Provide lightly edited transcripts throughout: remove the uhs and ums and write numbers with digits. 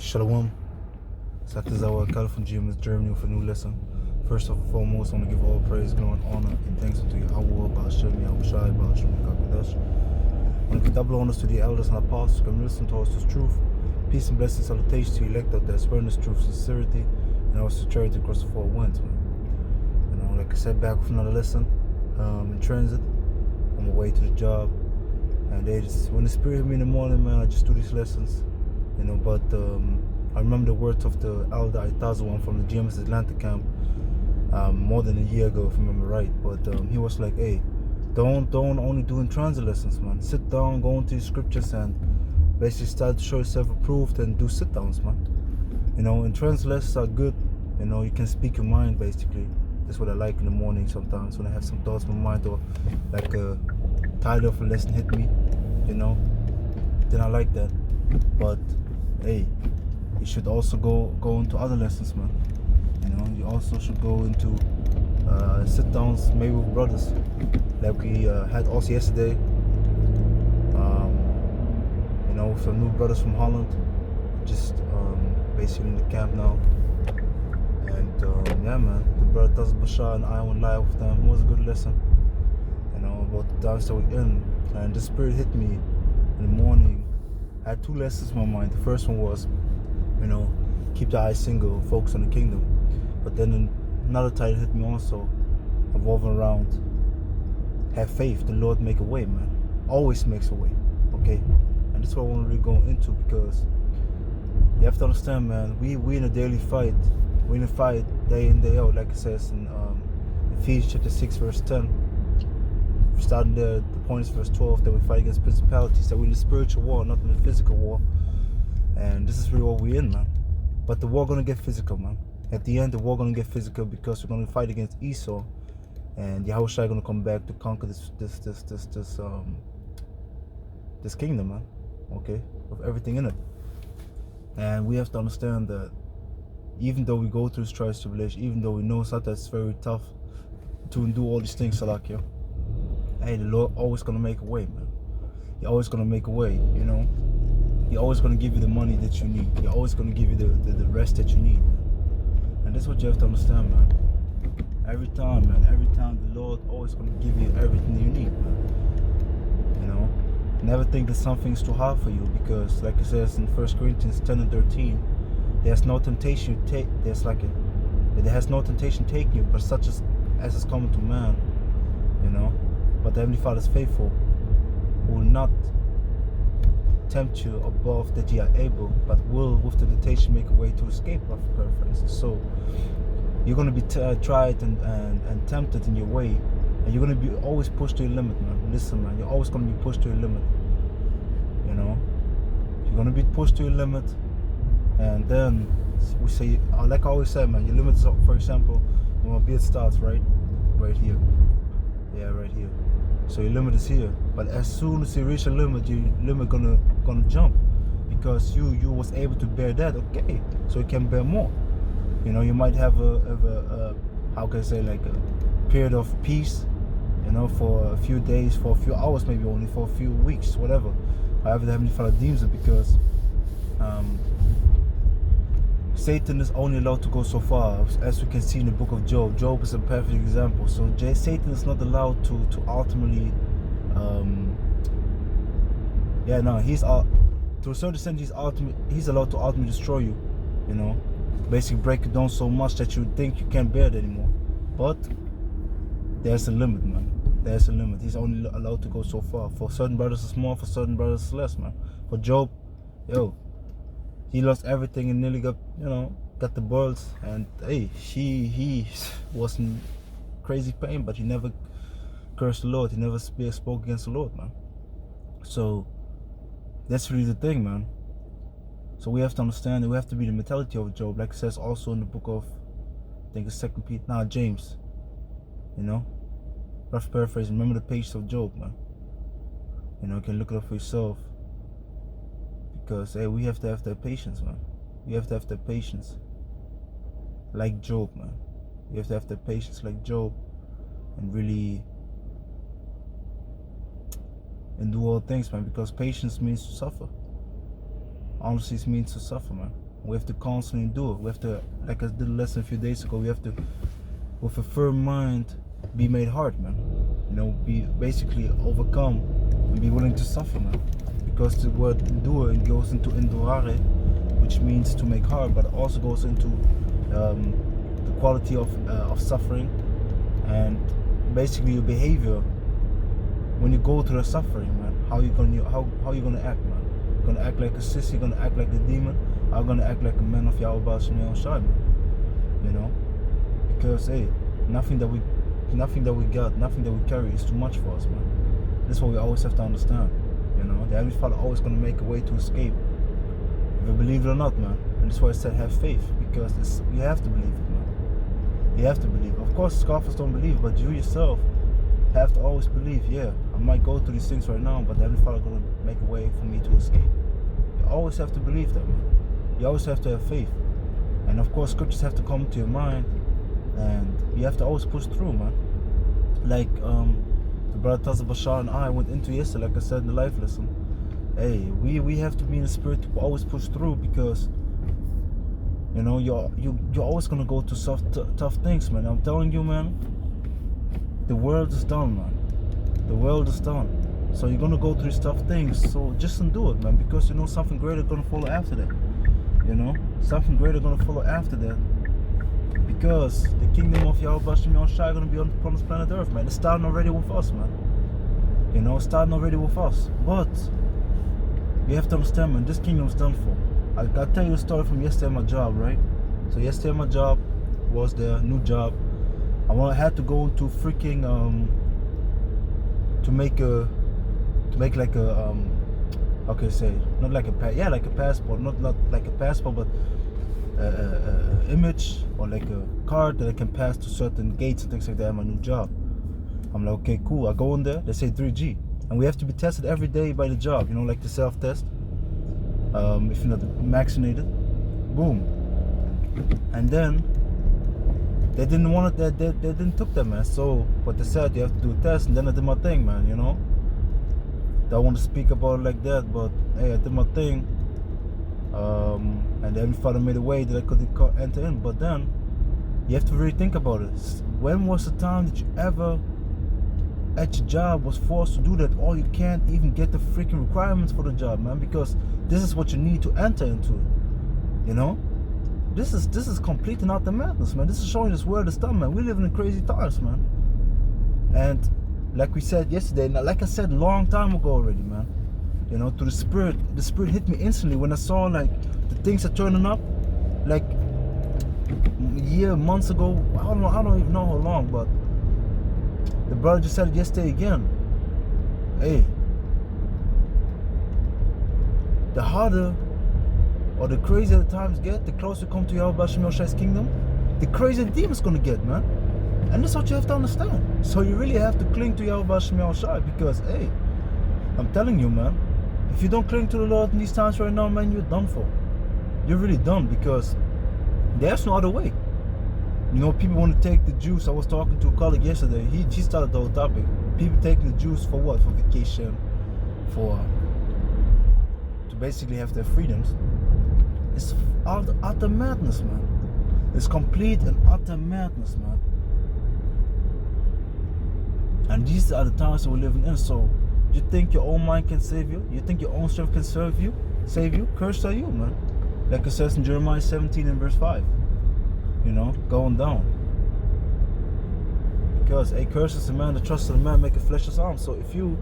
Shalom. Saktizawa Kal from GMS Germany with a new lesson. First and foremost, I want to give all praise, glory, and honor and thanks unto Yahweh, Ba'ashem, Yahushai, Ba'ashem, Kakadash. I want to give double honors to the elders and apostles who can listen to us this truth. Peace and blessings, salutations to elect out there, spreading this truth, sincerity, and also charity across the four winds, man. Like I said, back with another lesson in transit, on my way to the job. And when the Spirit hit me in the morning, man, I just do these lessons, but I remember the words of the elder Itazawan from the GMS Atlanta camp more than a year ago, if I remember right. But he was like, hey, don't only do in transit lessons, man. Sit down, go into the scriptures, and basically start to show yourself approved and do sit downs, man. And transit lessons are good. You can speak your mind, basically. That's what I like in the morning sometimes when I have some thoughts in my mind, or like a title of a lesson hit me, then I like that. But hey, you should also go into other lessons, man. You also should go into sit downs, maybe with brothers, like we had also yesterday. With some new brothers from Holland, just basically in the camp now. And yeah, man, the brother Taz Bashar and I went live with them. It was a good lesson, about the times that we're in. And the Spirit hit me in the morning. I had two lessons in my mind. The first one was, keep the eyes single, focus on the kingdom. But then another title hit me also, revolving around, have faith, the Lord make a way, man. Always makes a way, okay? And that's what I want to really go into, because you have to understand, man, we in a daily fight. We in a fight day in, day out, like it says in Ephesians chapter 6, verse 10. Starting there, the point is verse 12, that we fight against principalities, that we're in a spiritual war, not in a physical war. And this is really what we're in, man. But the war gonna get physical, man. At the end, the war gonna get physical, because we're gonna fight against Esau, and Yahushua gonna come back to conquer this kingdom, man. Okay, with everything in it. And we have to understand that even though we go through this trials, tribulation, even though we know sometimes it's very tough to do all these things, Salakia, hey, the Lord always gonna make a way, man. He always gonna make a way, He always gonna give you the money that you need. He always gonna give you the rest that you need. And that's what you have to understand, man. Every time, the Lord always gonna give you everything you need, man. Never think that something is too hard for you, because like it says in 1 Corinthians 10 and 13, there's no temptation there has no temptation taken you, but such as is common to man, But the Heavenly Father is faithful, who will not tempt you above that ye are able, but will with the temptation make a way to escape, rough paraphrase. So you're going to be tried and tempted in your way, and you're going to be always pushed to your limit, man. Listen, man, you're always going to be pushed to your limit. You're going to be pushed to your limit, and then we say, like I always say, man, your limit is, for example, when my beard starts right here. Yeah, right here. So your limit is here, but as soon as you reach a limit, your limit gonna jump, because you was able to bear that, okay? So you can bear more. You might have a how can I say, like a period of peace, for a few days, for a few hours, maybe only for a few weeks, whatever. However the Heavenly Father deems it, because Satan is only allowed to go so far, as we can see in the book of Job. Job is a perfect example. So Satan is not allowed to ultimately, to a certain extent, he's allowed to ultimately destroy you, basically break it down so much that you think you can't bear it anymore. But there's a limit, man. There's a limit. He's only allowed to go so far. For certain brothers it's more, for certain brothers it's less, man. For Job, he lost everything and nearly got the boils, and hey, he was in crazy pain, but he never cursed the Lord. He never spoke against the Lord, man. So that's really the thing, man. So we have to understand that we have to be the mentality of Job, like it says also in the book of, I think it's James. Rough paraphrase. Remember the pages of Job, man. You can look it up for yourself. Because hey, we have to have that patience, man. We have to have that patience, like Job, man. You have to have that patience like Job, and really do all things, man. Because patience means to suffer. Honestly, it means to suffer, man. We have to constantly endure. We have to, like I did a lesson a few days ago, we have to, with a firm mind, be made hard, man. You know, be basically overcome and be willing to suffer, man. Because the word endure, it goes into endurare, which means to make hard, but it also goes into the quality of suffering, and basically your behavior when you go through the suffering, man. How you gonna act, man? You're gonna act like a sissy, you're gonna act like a demon, or you're gonna act like a man of Yahweh Shem Shai, man. You know? Because hey, nothing that we got, nothing that we carry is too much for us, man. This is what we always have to understand. You know, the Heavenly Father always gonna make a way to escape. If you believe it or not, man. And that's why I said have faith, because you have to believe it, man. You have to believe. Of course, scoffers don't believe, but you yourself have to always believe. Yeah, I might go through these things right now, but the Heavenly Father gonna make a way for me to escape. You always have to believe that, man. You always have to have faith, and of course, scriptures have to come to your mind, and you have to always push through, man. Like the brother Taza Bashar and I went into yesterday, like I said in the life lesson. Hey, we have to be in the spirit to always push through, because you know you're always gonna go through tough things, man. I'm telling you, man. The world is done, man. The world is done. So you're gonna go through these tough things. So just endure it, man, because you know something greater gonna follow after that. You know, something greater gonna follow after that. Because the kingdom of Yahweh Shem Shai gonna be on this planet Earth, man. It's starting already with us, man. You know, it's starting already with us. But you have to understand, man, this kingdom's done for. I'll tell you a story from yesterday at my job, right? So yesterday at my job was the new job. I had to go into freaking to make like a how can I say, not like a like a passport, not like a passport, but image or like a card that I can pass to certain gates and things like that at my new job. I'm like, okay, cool. I go in there, they say 3G, and we have to be tested every day by the job, you know, like the self-test. If you're not vaccinated, boom. And then they didn't want it. They didn't took that, man. So what they said, you have to do a test, and then I did my thing, man. You know. Don't want to speak about it like that, but hey, I did my thing. And the Heavenly Father made a way that I could enter in. But then you have to really think about it. When was the time that you ever at your job was forced to do that, or you can't even get the freaking requirements for the job, man? Because this is what you need to enter into it. You know. This is complete and utter madness, man. This is showing this world is done, man. We live in crazy times, man. And like we said yesterday, like I said a long time ago already, man. You know, to the spirit hit me instantly when I saw like the things are turning up, like a year, months ago. I don't even know how long, but the brother just said it yesterday again. Hey, the harder or the crazier the times get, the closer you come to Yahweh Shem Shai's kingdom, the crazier the demon's gonna get, man. And that's what you have to understand. So you really have to cling to Yahweh Shem Shai, because hey, I'm telling you, man, if you don't cling to the Lord in these times right now, man, you're done for. You're really done, because there's no other way. You know, people want to take the juice. I was talking to a colleague yesterday. He started the whole topic. People taking the juice for what? For vacation, to basically have their freedoms. It's utter madness, man. It's complete and utter madness, man. And these are the times that we're living in. So you think your own mind can save you? You think your own strength can save you? Cursed are you, man. Like it says in Jeremiah 17 and verse 5. You know, going down. Because a curse is a man that trusts in a man, make a flesh his arm. So if you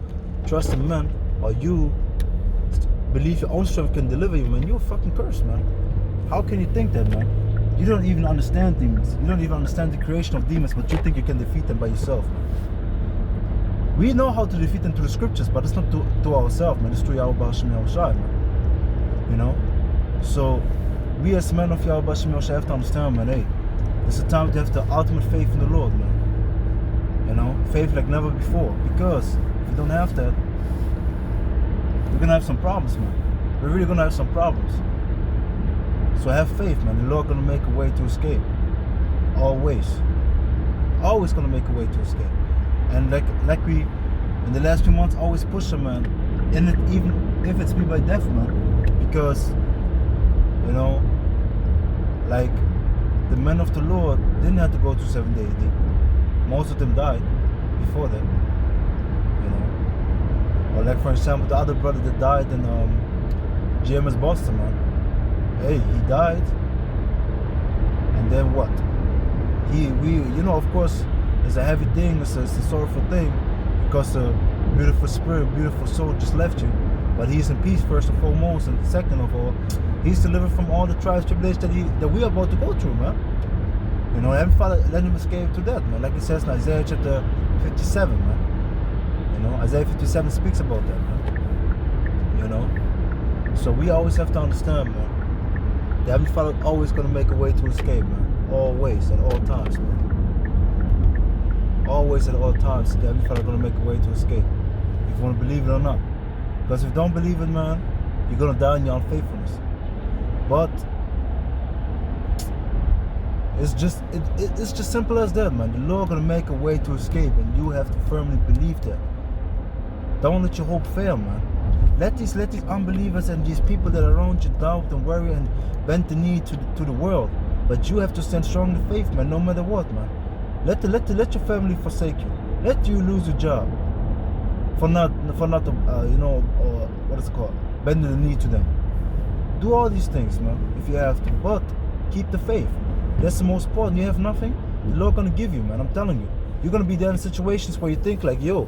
trust in man, or you believe your own strength can deliver you, man, you're fucking cursed, man. How can you think that, man? You don't even understand demons. You don't even understand the creation of demons, but you think you can defeat them by yourself, man. We know how to defeat them through the scriptures, but it's not to ourselves, man. It's through Yahweh Shem Shai, man. You know? So we as men of Yahweh Shem Shai have to understand, man, hey, it's a time to have the ultimate faith in the Lord, man. You know? Faith like never before. Because if you don't have that, we're gonna have some problems, man. We're really gonna have some problems. So have faith, man. The Lord gonna make a way to escape. Always. Always gonna make a way to escape. And like we in the last few months always push him, man. And even if it's be by death, man. Because, you know, Like, the men of the Lord didn't have to go to 70 AD. Most of them died before that, you know. Or like, for example, the other brother that died in GMS Boston, man. Hey, he died, and then what? You know, of course, it's a heavy thing, it's a sorrowful thing, because a beautiful spirit, beautiful soul just left you. But he's in peace first and foremost, and second of all, he's delivered from all the trials, tribulations that we are about to go through, man. You know, Heavenly Father let him escape to death, man. Like it says in Isaiah chapter 57, man. You know, Isaiah 57 speaks about that, man. You know, so we always have to understand, man. The Heavenly Father always gonna make a way to escape, man. Always, at all times, man. Always, at all times, the Heavenly Father gonna make a way to escape. If you wanna believe it or not. Because if you don't believe it, man, you're gonna die in your unfaithfulness. But it's just simple as that, man. The Lord gonna make a way to escape, and you have to firmly believe that. Don't let your hope fail, man. Let these unbelievers and these people that are around you doubt and worry and bend the knee to the world. But you have to stand strong in faith, man, no matter what, man. Let your family forsake you. Let you lose your job for not you know, or what is it called, bending the knee to them. Do all these things, man, if you have to, but keep the faith. That's the most important. You have nothing, the Lord gonna give you, man. I'm telling you. You're gonna be there in situations where you think like, yo,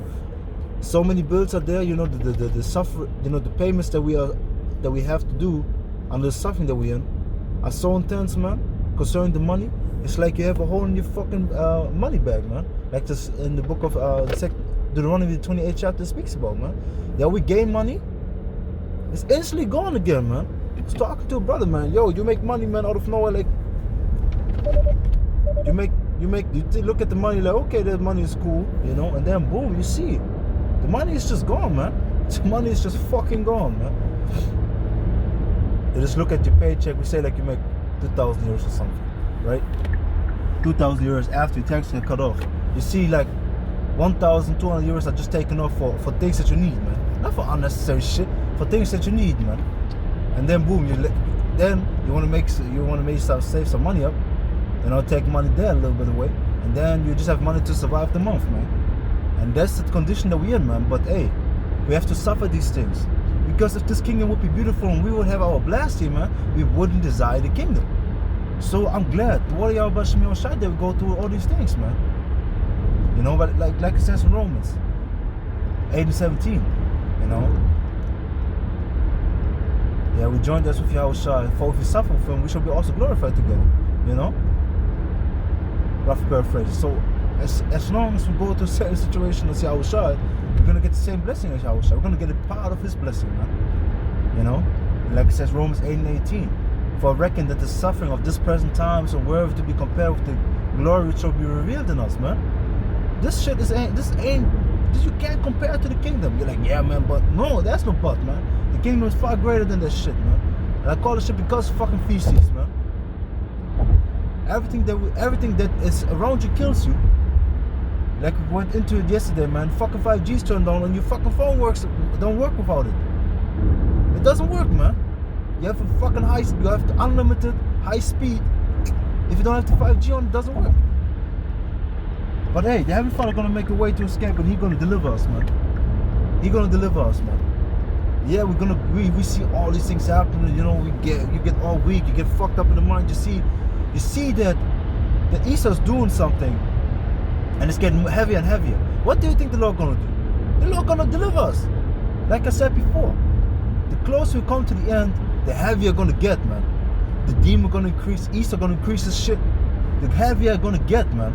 so many bills are there, you know, the suffer, you know, the payments that we have to do under the suffering that we're in are so intense, man. Concerning the money, it's like you have a hole in your fucking money bag, man. Like this in the book of Deuteronomy 28 chapter speaks about, man. Yeah, we gain money, it's instantly gone again, man. I was talking to a brother, man. Yo, you make money, man, out of nowhere. Like, you look at the money like, okay, that money is cool, you know, and then boom, you see the money is just gone, man. The money is just fucking gone, man. You just look at your paycheck. We say like you make 2,000 euros or something, right? 2,000 euros after your taxes are cut off. You see like 1,200 euros are just taken off for things that you need, man. Not for unnecessary shit, for things that you need, man. And then boom, you want to make yourself save some money up, you know, take money there a little bit away, and then you just have money to survive the month, man. And that's the condition that we're in, man. But hey, we have to suffer these things. Because if this kingdom would be beautiful and we would have our blast here, man, we wouldn't desire the kingdom. So I'm glad the warrior of Bashmi Oshai, they would go through all these things, man. You know, but like it says in Romans 8:17, you know. Yeah, we joined us with Yahushua, for if we suffer with him, we shall be also glorified together, you know. Rough paraphrase. So as long as we go to a certain situation as Yahushua, we're going to get the same blessing as Yahushua. We're going to get a part of his blessing, man. You know? Like it says Romans 8:18. For I reckon that the suffering of this present time is worthy to be compared with the glory which shall be revealed in us, man. This shit you can't compare to the kingdom. You're like, yeah, man, but no, that's no but, man. The kingdom is far greater than that shit, man. And I call this shit because fucking feces, man. Everything that is around you kills you. Like we went into it yesterday, man. Fucking 5G's turned on and your fucking phone don't work without it. It doesn't work, man. You have a fucking you have the unlimited high speed. If you don't have the 5G on, it doesn't work. But hey, the Heavenly Father gonna make a way to escape, and He's gonna deliver us, man. He's gonna deliver us, man. Yeah, we see all these things happening. You know, you get all weak, you get fucked up in the mind. You see that Esau's doing something, and it's getting heavier and heavier. What do you think the Lord gonna do? The Lord gonna deliver us. Like I said before, the closer we come to the end, the heavier gonna get, man. The demon gonna increase, Esau gonna increase his shit. The heavier gonna get, man.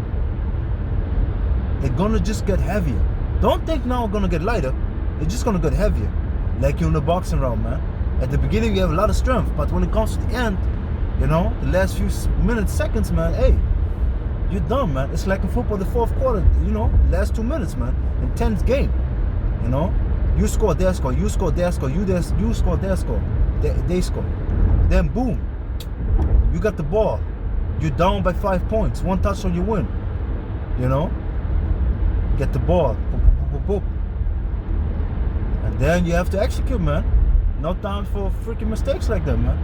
They're gonna just get heavier. Don't think now it's gonna get lighter. It's just gonna get heavier. Like you're in a boxing round, man. At the beginning you have a lot of strength, but when it comes to the end, you know, the last few minutes, seconds, man, hey, you're done, man. It's like in football, the fourth quarter, you know, last 2 minutes, man. Intense game, you know. You score, they score. You score, they score. You score, they score. They score. Then boom, you got the ball. You're down by 5 points. 1 touchdown, you win. You know. Get the ball. Boop, boop, boop, boop. And then you have to execute, man. No time for freaking mistakes like that, man.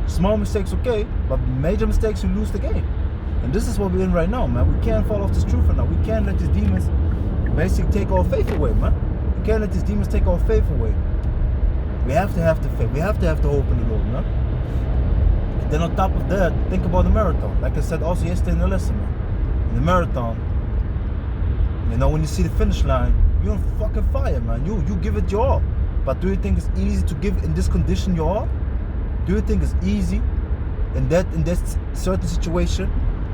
Small mistakes, okay, but major mistakes, you lose the game. And this is what we're in right now, man. We can't fall off this truth right now. We can't let these demons basically take our faith away, man. We can't let these demons take our faith away. We have to have the faith. We have to have the hope in the Lord, man. And then on top of that, think about the marathon. Like I said also yesterday in the lesson, man. In the marathon, you know, when you see the finish line, you're on fucking fire, man. You give it your all. But do you think it's easy to give in this condition your all? Do you think it's easy in that certain situation?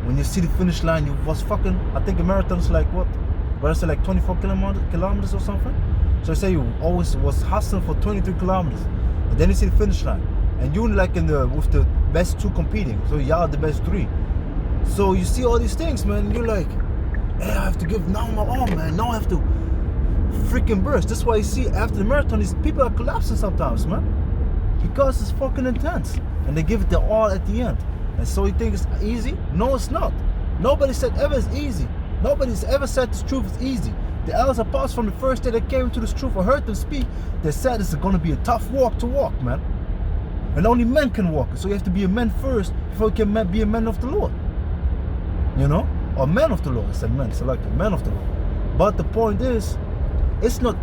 When you see the finish line, you was fucking, I think a marathon is like what? Where is it, like 24 kilometers or something? So say you always was hustling for 23 kilometers. And then you see the finish line. And you like with the best two competing. So y'all the best three. So you see all these things, man, and you're like, hey, I have to give now my all, man. Now I have to freaking burst. That's why you see after the marathon, these people are collapsing sometimes, man. Because it's fucking intense. And they give it their all at the end. And so you think it's easy? No, it's not. Nobody said ever it's easy. Nobody's ever said this truth is easy. The elders apostles from the first day they came into this truth or heard them speak, they said it's going to be a tough walk to walk, man. And only men can walk it. So you have to be a man first before you can be a man of the Lord. You know? Or man of the Lord. I said men, so like the man of the Lord. But the point is, it's not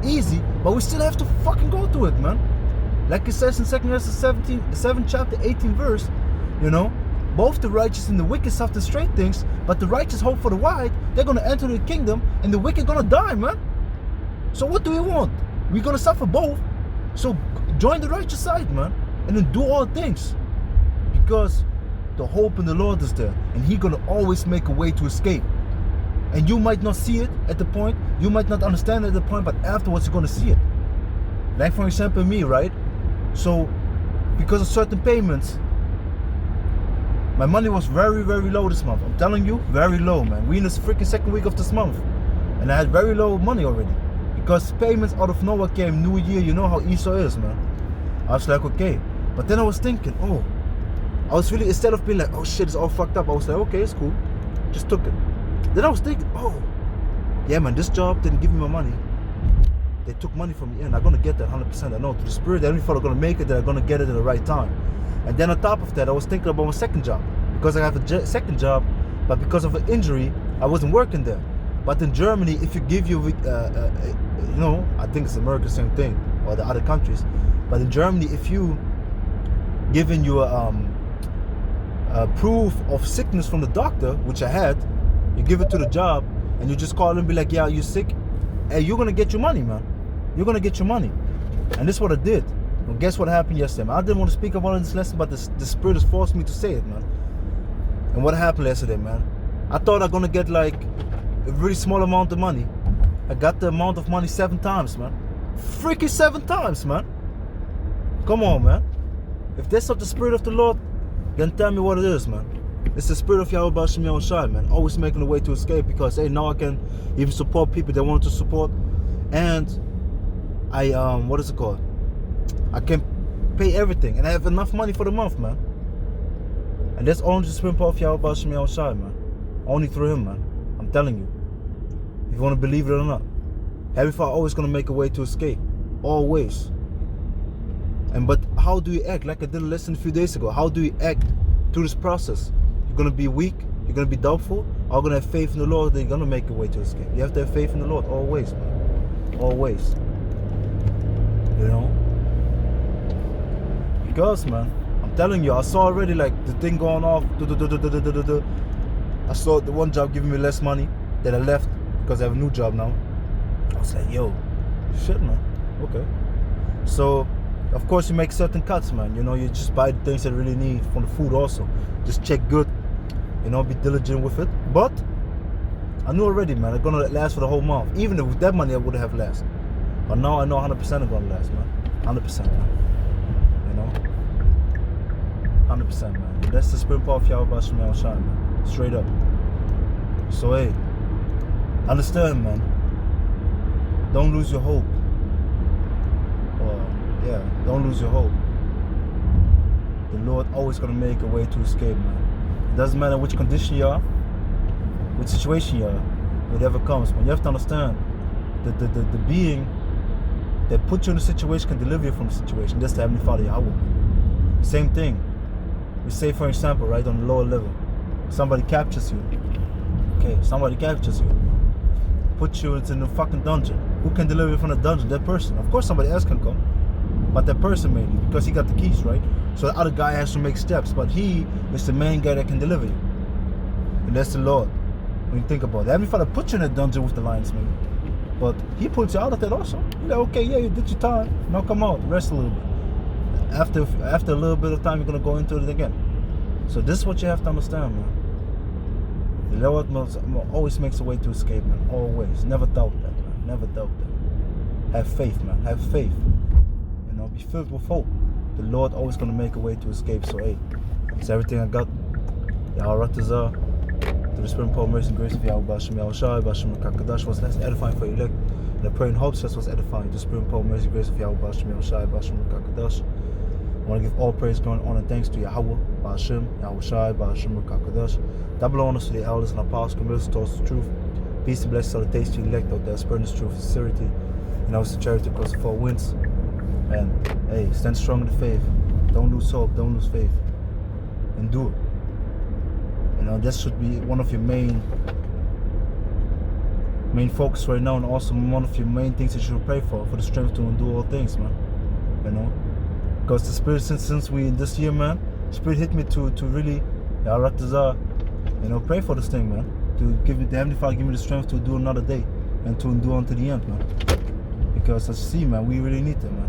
easy, but we still have to fucking go through it, man. Like it says in 2 Corinthians 7 chapter 18 verse, you know, both the righteous and the wicked suffer straight things, but the righteous hope for the white, they're going to enter the kingdom, and the wicked going to die, man. So what do we want? We're going to suffer both. So join the righteous side, man, and then do all things. Because the hope in the Lord is there, and He's going to always make a way to escape. And you might not see it at the point, you might not understand it at the point, but afterwards you're going to see it. Like for example me, right? So because of certain payments, my money was very, very low this month. I'm telling you, very low, man. We in this freaking second week of this month. And I had very low money already. Because payments out of nowhere came, New Year, you know how Esau is, man. I was like, okay. But then I was thinking, I was really, instead of being like, oh shit, it's all fucked up, I was like, okay, it's cool. Just took it. Then I was thinking, yeah, man, this job didn't give me my money. They took money from me and I'm gonna get that 100%. I know through the Spirit, they only thought I'm gonna make it, that I'm gonna get it at the right time. And then on top of that, I was thinking about my second job. Because I have a second job, but because of an injury, I wasn't working there. But in Germany, if you give you know, I think it's America, the same thing, or the other countries. But in Germany, if you giving you a proof of sickness from the doctor, which I had, you give it to the job, and you just call them and be like, yeah, you're sick. Hey, you're gonna get your money, man. You're gonna get your money. And this is what I did. Well, guess what happened yesterday, man? I didn't want to speak about it in this lesson, but the Spirit has forced me to say it, man. And what happened yesterday, man? I thought I'm gonna get like a really small amount of money. I got the amount of money 7 times, man. Freaking 7 times, man. Come on, man. If that's not the Spirit of the Lord, then tell me what it is, man. It's the Spirit of Yahweh B'Shem Yahushai, man. Always making a way to escape, because hey, now I can even support people that want to support. And I what is it called? I can pay everything, and I have enough money for the month, man. And that's only the Spirit of Yahweh B'Shem Yahushai, man. Only through Him, man. I'm telling you. If you want to believe it or not. Heavenly Father always gonna make a way to escape. Always. But how do you act? Like I did a lesson a few days ago. How do you act through this process? You're gonna be weak, you're gonna be doubtful, or you're gonna have faith in the Lord that you're gonna make a way to escape. You have to have faith in the Lord always, man. Always. You know? Because, man, I'm telling you, I saw already like the thing going off. I saw the one job giving me less money that I left because I have a new job now. I was like, yo, shit, man. Okay. So, of course, you make certain cuts, man. You know, you just buy the things that you really need from the food also. Just check good. You know, be diligent with it. But I knew already, man, it's gonna last for the whole month. Even if with that money, I would have last. But now I know 100% it's gonna last, man. 100%, man. You know, 100%, man. And that's the Spirit of Yahweh B'Shem Yahushai, man. Straight up. So hey, understand, man. Don't lose your hope. Yeah, don't lose your hope. The Lord always gonna make a way to escape, man. It doesn't matter which condition you are, which situation you are, whatever comes. But you have to understand that the being that put you in a situation can deliver you from the situation. That's the Heavenly Father, Yahweh. Same thing. We say, for example, right, on the lower level, somebody captures you. Okay, somebody captures you, puts you into the fucking dungeon. Who can deliver you from the dungeon? That person. Of course, somebody else can come, but that person mainly, because he got the keys, right? So the other guy has to make steps, but he is the main guy that can deliver you, and that's the Lord. When you think about it, Heavenly Father put you in a dungeon with the lions, maybe, but He pulls you out of that also. You're like, okay, yeah, you did your time. Now come out, rest a little bit. After a little bit of time, you're gonna go into it again. So this is what you have to understand, man. The Lord always makes a way to escape, man. Always. Never doubt that, man. Never doubt that. Have faith, man. Have faith. You know, be filled with hope. The Lord always gonna make a way to escape. So hey, it's everything I got. Yaharatazah. To the Spirit, power, mercy, and grace of Yahweh, Bashem, Yahushai, Bashem, Kakadash was less edifying for elect. And the prayer and hope just was edifying. To the Spirit, power, mercy, and grace of Yahweh, Bashem, Yahushai, Bashem, Kakadash. I want to give all praise, glory, and honor, and thanks to Yahweh, Bashem, Yahushai, Bashem, Kakadash. Double honors to the elders and apostles, committed towards the truth. Peace and blessings, salutation to the elect out there, spreading this truth, sincerity, and also charity across the four winds. And hey, stand strong in the faith. Don't lose hope, don't lose faith. Endure. You know, that should be one of your main focus right now, and also one of your main things that you should pray for the strength to endure all things, man. You know, because the Spirit, since we this year, man, Spirit hit me to really, you know, pray for this thing, man. To give it, the Heavenly Father give me the strength to do another day and to endure unto the end, man. Because as you see, man, we really need that, man.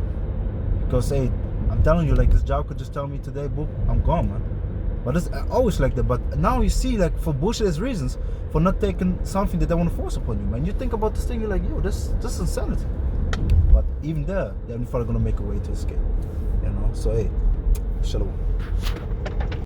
Because hey, I'm telling you, like, this job could just tell me today, boop, I'm gone, man. But it's always like that. But now you see, like, for bullshit reasons, for not taking something that they want to force upon you, man. You think about this thing, you're like, yo, this is insanity. But even there, the Heavenly Father gonna make a way to escape. You know. So hey, shalom.